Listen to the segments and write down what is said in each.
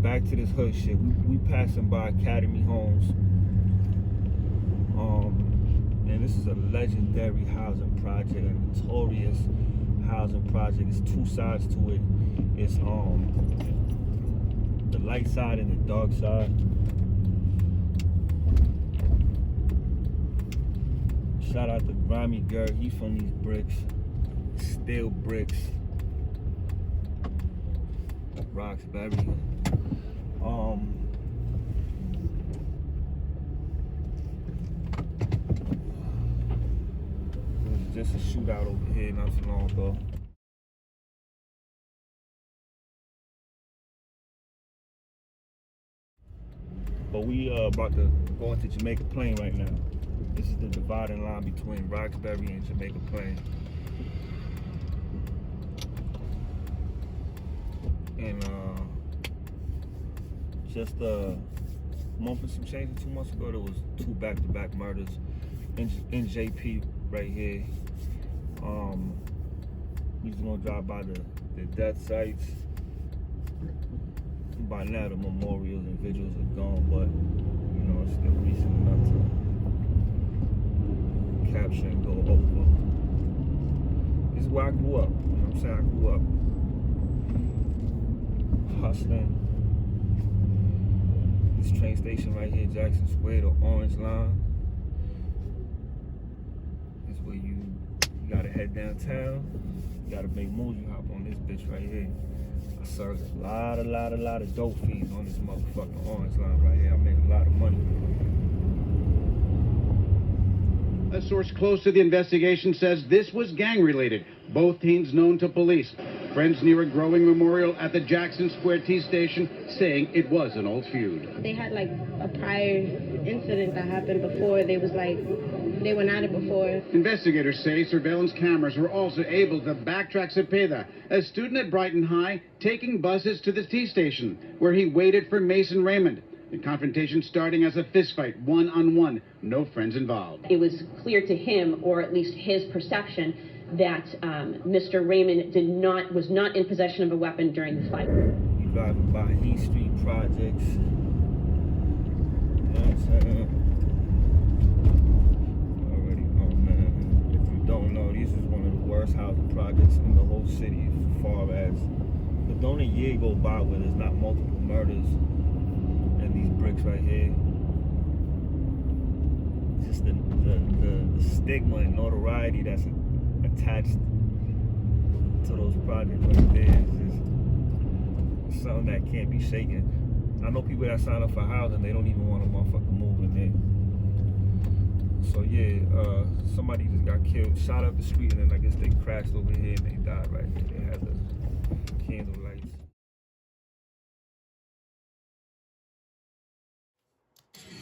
back to this hood shit. We passing by Academy Homes. And this is a legendary housing project, a notorious housing project. There's two sides to it. It's the light side and the dark side. Shout out to Grimy Gert. He's from these bricks, steel bricks, Roxbury. Just a shootout over here not too long ago. But we about to go into Jamaica Plain right now. This is the dividing line between Roxbury and Jamaica Plain. And just a month and some change, 2 months ago, there was 2 back-to-back murders in JP right here. We just gonna drive by the death sites. By now the memorials and vigils are gone, but you know, it's still recent enough to capture and go over. This is where I grew up. You know what I'm saying? I grew up hustling. This train station right here, Jackson Square, the Orange Line. Is where you gotta head downtown. You gotta make moves. You hop on this bitch right here. I served a lot of dope fiends on this motherfucking Orange Line right here. I made a lot of money. A source close to the investigation says this was gang-related. Both teens known to police. Friends near a growing memorial at the Jackson Square T station saying it was an old feud. They had like a prior incident that happened before. They went at it before. Investigators say surveillance cameras were also able to backtrack Cepeda, a student at Brighton High, taking buses to the T station, where he waited for Mason Raymond. The confrontation starting as a fistfight, one-on-one, no friends involved. It was clear to him, or at least his perception, that Mr. Raymond was not in possession of a weapon during the fight. You driving by Heath Street Projects. You know what I'm saying? Already know, man. If you don't know, this is one of the worst housing projects in the whole city, as far as, but don't a year go by where there's not multiple murders and these bricks right here. Just the stigma and notoriety that's attached to those projects right there is just something that can't be shaken. I know people that sign up for housing, they don't even want a motherfucker move in there. So yeah, somebody just got killed, shot up the street, and then I guess they crashed over here and they died right here. They had the candle lights.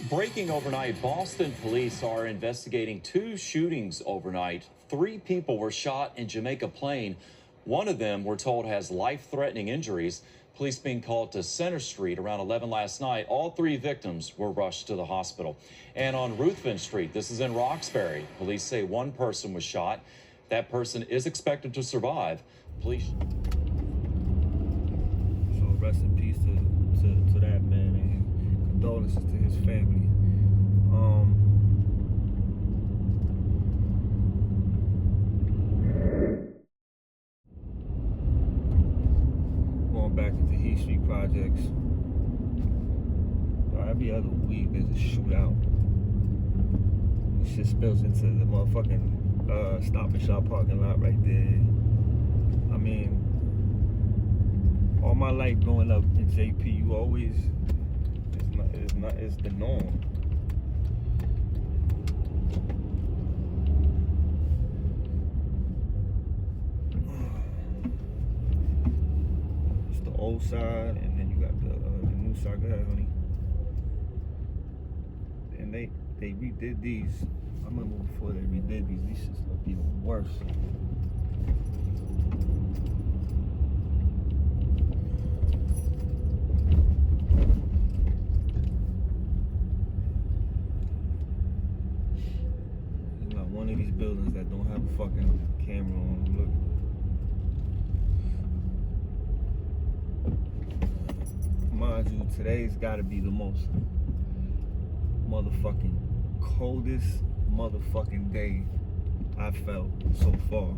Breaking overnight, Boston police are investigating 2 shootings overnight. 3 people were shot in Jamaica Plain. One of them, we're told, has life-threatening injuries. Police being called to Center Street around 11 last night. All 3 victims were rushed to the hospital. And on Ruthven Street, this is in Roxbury, police say 1 person was shot. That person is expected to survive. Police. So rest in peace to that man, and condolences to his family. Going back into Heath Street Projects. Every other week there's a shootout. This shit spills into the motherfucking Stop and Shop parking lot right there. I mean, all my life growing up in JP, you always, it's the norm. It's the old side, and then you got the new side. Go ahead, honey. And they redid these. I remember before they redid these shits looked even worse. One of these buildings that don't have a fucking camera on them. Look. Mind mind you, today's gotta be the most motherfucking coldest motherfucking day I felt so far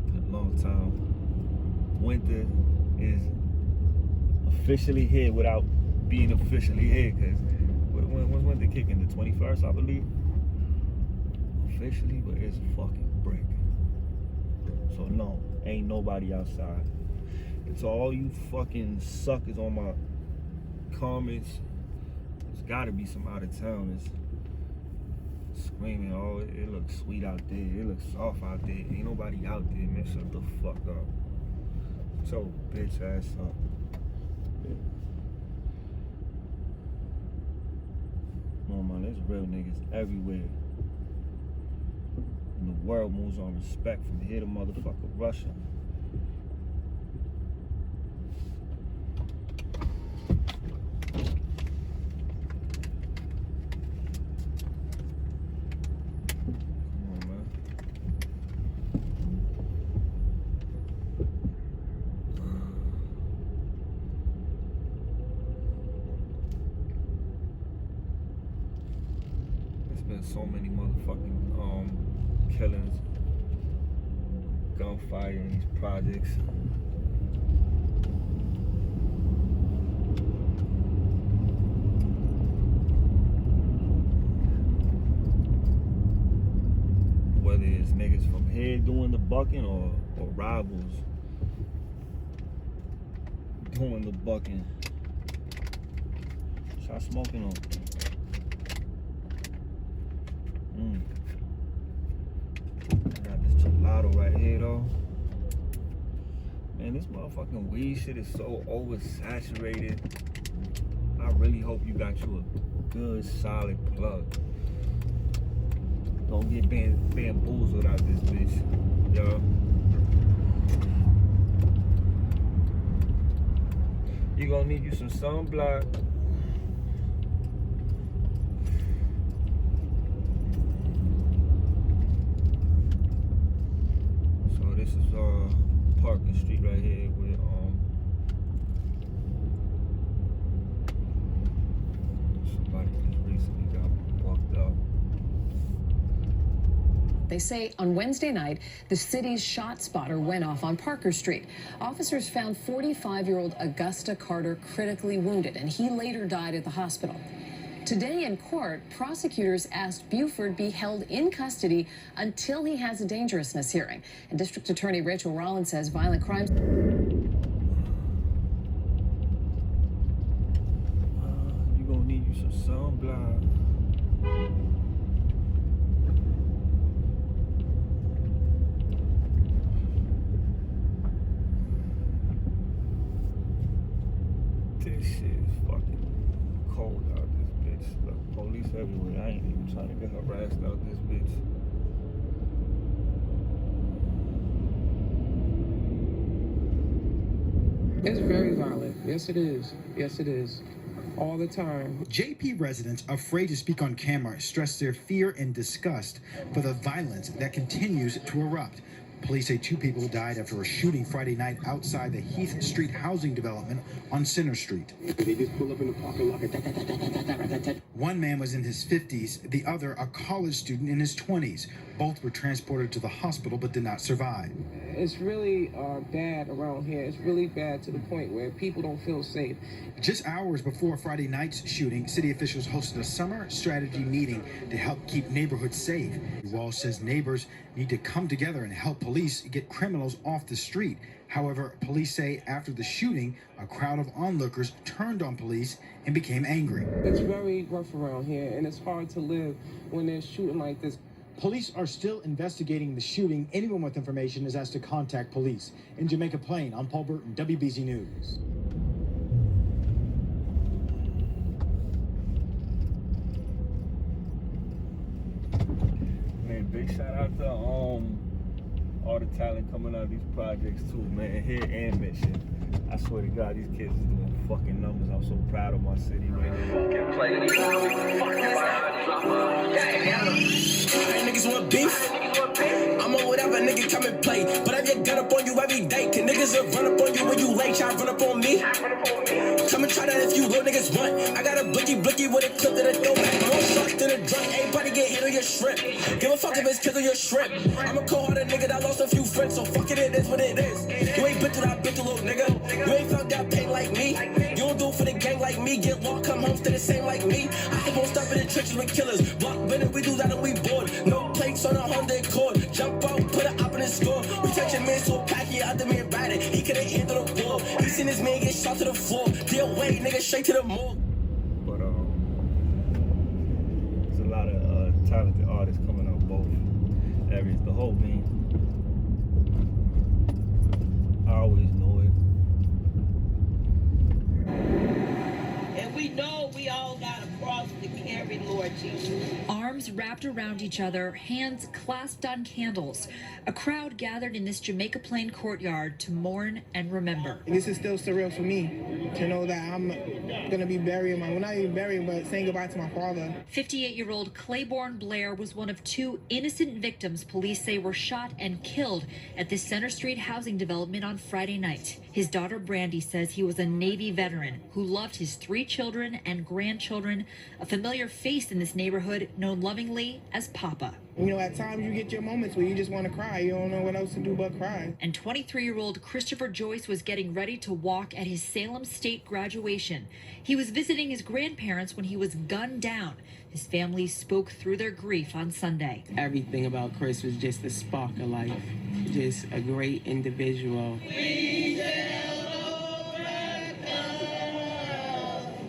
in a long time. Winter is officially here without being officially here, because when's winter kicking? The 21st, I believe. Officially, but it's fucking brick. So no, ain't nobody outside. And to all you fucking suckers on my comments, there's gotta be some out of towners screaming, oh, it looks sweet out there, it looks soft out there. Ain't nobody out there, man. Shut the fuck up. Shut your bitch ass up. No, man, there's real niggas everywhere. And the world moves on respect from here to motherfucker Russia. So many motherfucking killings, gunfire in these projects. Whether it's niggas from here doing the bucking or rivals doing the bucking. Start smoking on. I got this gelato right here though. Man, this motherfucking weed shit is so oversaturated. I really hope you got you a good solid plug. Don't get bamboozled out this bitch, yo. You gonna need you some sunblock. This is Parker Street right here with somebody just recently got walked out. They say on Wednesday night, the city's shot spotter went off on Parker Street. Officers found 45-year-old Augusta Carter critically wounded, and he later died at the hospital. Today in court, prosecutors asked Buford be held in custody until he has a dangerousness hearing. And District Attorney Rachel Rollins says violent crimes... You're gonna need you some sunblock. This shit is fucking cold out this bitch. Look, police everywhere. I ain't even trying to get harassed out this bitch. It's very violent. Yes, it is. Yes, it is. All the time. JP residents afraid to speak on camera stress their fear and disgust for the violence that continues to erupt. Police say 2 people died after a shooting Friday night outside the Heath Street housing development on Center Street. They just pull up in the parking lot. One man was in his 50s, the other a college student in his 20s. Both were transported to the hospital but did not survive. It's really bad around here. It's really bad to the point where people don't feel safe. Just hours before Friday night's shooting, city officials hosted a summer strategy meeting to help keep neighborhoods safe. Walsh says neighbors need to come together and help police get criminals off the street. However, police say after the shooting, a crowd of onlookers turned on police and became angry. It's very rough around here, and it's hard to live when there's shooting like this. Police are still investigating the shooting. Anyone with information is asked to contact police. In Jamaica Plain, I'm Paul Burton, WBZ News. Man, big shout out to all the talent coming out of these projects too, man. Here and Mission. I swear to God, these kids is doing fucking numbers. I'm so proud of my city right now. Niggas want beef. I'm over whatever, nigga, come and play. But I get gun up on you every day. Can niggas run up on you when you late? Try to run up on me? Come and try that if you real niggas want. I got a blicky with a clip that'll throw back more shots than a drunk. Everybody get hit on your shrimp. Give a fuck if it's kids on your shrimp. I'm a cold-hearted nigga that lost a few friends, so fuck it, it is what it is. You ain't been through that, been through, little nigga. You ain't felt that pain like me. You don't do it for the gang like me. Get lost, come home, stay the same like me. I think we'll stop in the trenches with killers. Block winning, we do that and we bored. No plates on a Honda Accord. Jump out, put it up in the score. We touch your man so packy, other man batted. He couldn't handle the ball. He seen his man get shot to the floor. The away, nigga, straight to the mall. But there's a lot of talented artists coming out both areas. The whole being, I always know it. And we know we all got a cross to carry, Lord Jesus. Arms wrapped around each other, hands clasped on candles. A crowd gathered in this Jamaica Plain courtyard to mourn and remember. This is still surreal for me to know that I'm going to be burying well, not even burying, but saying goodbye to my father. 58-year-old Claiborne Blair was one of 2 innocent victims police say were shot and killed at this Center Street housing development on Friday night. His daughter Brandy says he was a Navy veteran who loved his 3 children and grandchildren, a familiar face in this neighborhood known lovingly as Papa. You know, at times you get your moments where you just want to cry. You don't know what else to do but cry. And 23-year-old Christopher Joyce was getting ready to walk at his Salem State graduation. He was visiting his grandparents when he was gunned down. His family spoke through their grief on Sunday. Everything about Chris was just a spark of life. Just a great individual.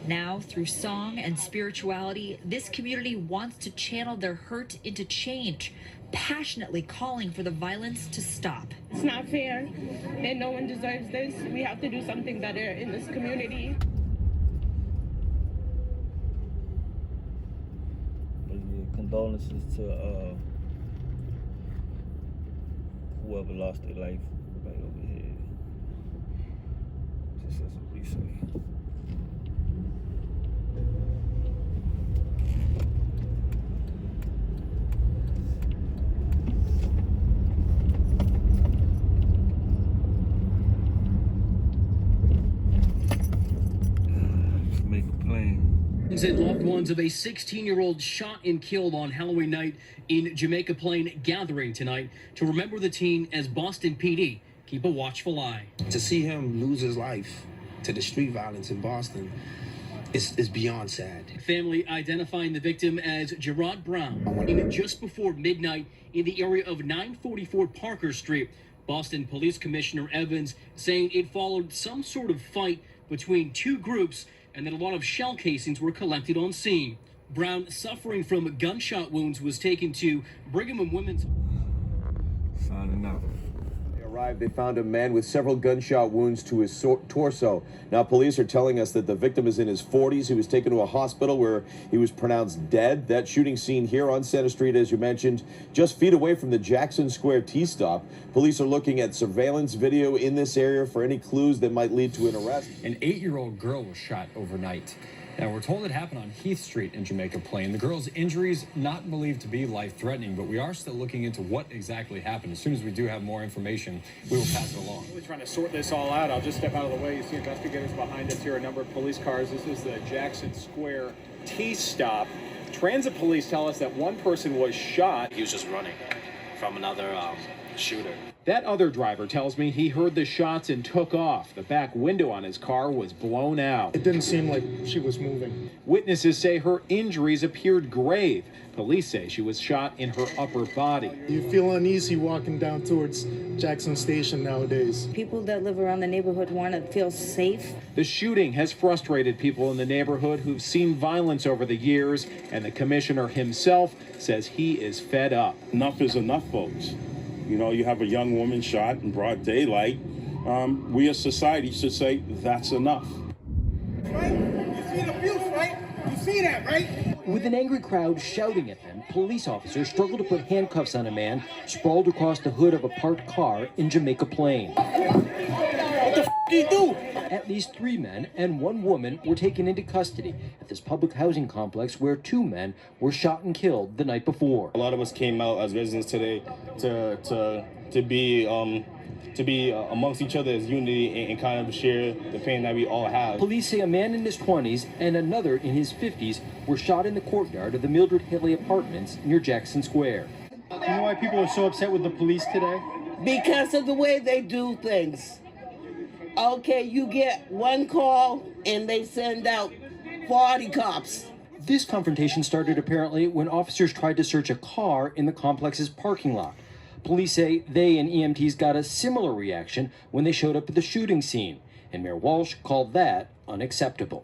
Now, through song and spirituality, this community wants to channel their hurt into change, passionately calling for the violence to stop. It's not fair, and no one deserves this. We have to do something better in this community. But yeah, condolences to whoever lost their life right over here. Just as a recently. And loved ones of a 16-year-old shot and killed on Halloween night in Jamaica Plain gathering tonight to remember the teen as Boston PD keep a watchful eye. To see him lose his life to the street violence in Boston is beyond sad. Family identifying the victim as Gerard Brown just before midnight in the area of 944 Parker Street. Boston Police Commissioner Evans saying it followed some sort of fight between 2 groups and that a lot of shell casings were collected on scene. Brown, suffering from gunshot wounds, was taken to Brigham and Women's. Signing out. They arrived, they found a man with several gunshot wounds to his torso. Now, police are telling us that the victim is in his 40s. He was taken to a hospital where he was pronounced dead. That shooting scene here on Center Street, as you mentioned, just feet away from the Jackson Square T-stop. Police are looking at surveillance video in this area for any clues that might lead to an arrest. An 8-year-old girl was shot overnight. Now, we're told it happened on Heath Street in Jamaica Plain. The girl's injuries not believed to be life-threatening, but we are still looking into what exactly happened. As soon as we do have more information, we will pass it along. We're trying to sort this all out. I'll just step out of the way. You see investigators behind us here, a number of police cars. This is the Jackson Square T-stop. Transit police tell us that one person was shot. He was just running from another shooter. That other driver tells me he heard the shots and took off. The back window on his car was blown out. It didn't seem like she was moving. Witnesses say her injuries appeared grave. Police say she was shot in her upper body. You feel uneasy walking down towards Jackson Station nowadays. People that live around the neighborhood want to feel safe. The shooting has frustrated people in the neighborhood who've seen violence over the years, and the commissioner himself says he is fed up. Enough is enough, folks. You know, you have a young woman shot in broad daylight. We as society should say that's enough. Right? You see the abuse, right? You see that, right? With an angry crowd shouting at them, police officers struggled to put handcuffs on a man sprawled across the hood of a parked car in Jamaica Plain. What the f he do? At least 3 men and 1 woman were taken into custody at this public housing complex where 2 men were shot and killed the night before. A lot of us came out as residents today to be amongst each other as unity and kind of share the pain that we all have. Police say a man in his 20s and another in his 50s were shot in the courtyard of the Mildred Haley Apartments near Jackson Square. Do you know why people are so upset with the police today? Because of the way they do things. Okay, you get 1 call and they send out 40 cops. This confrontation started apparently when officers tried to search a car in the complex's parking lot. Police say they and EMTs got a similar reaction when they showed up at the shooting scene, and Mayor Walsh called that unacceptable.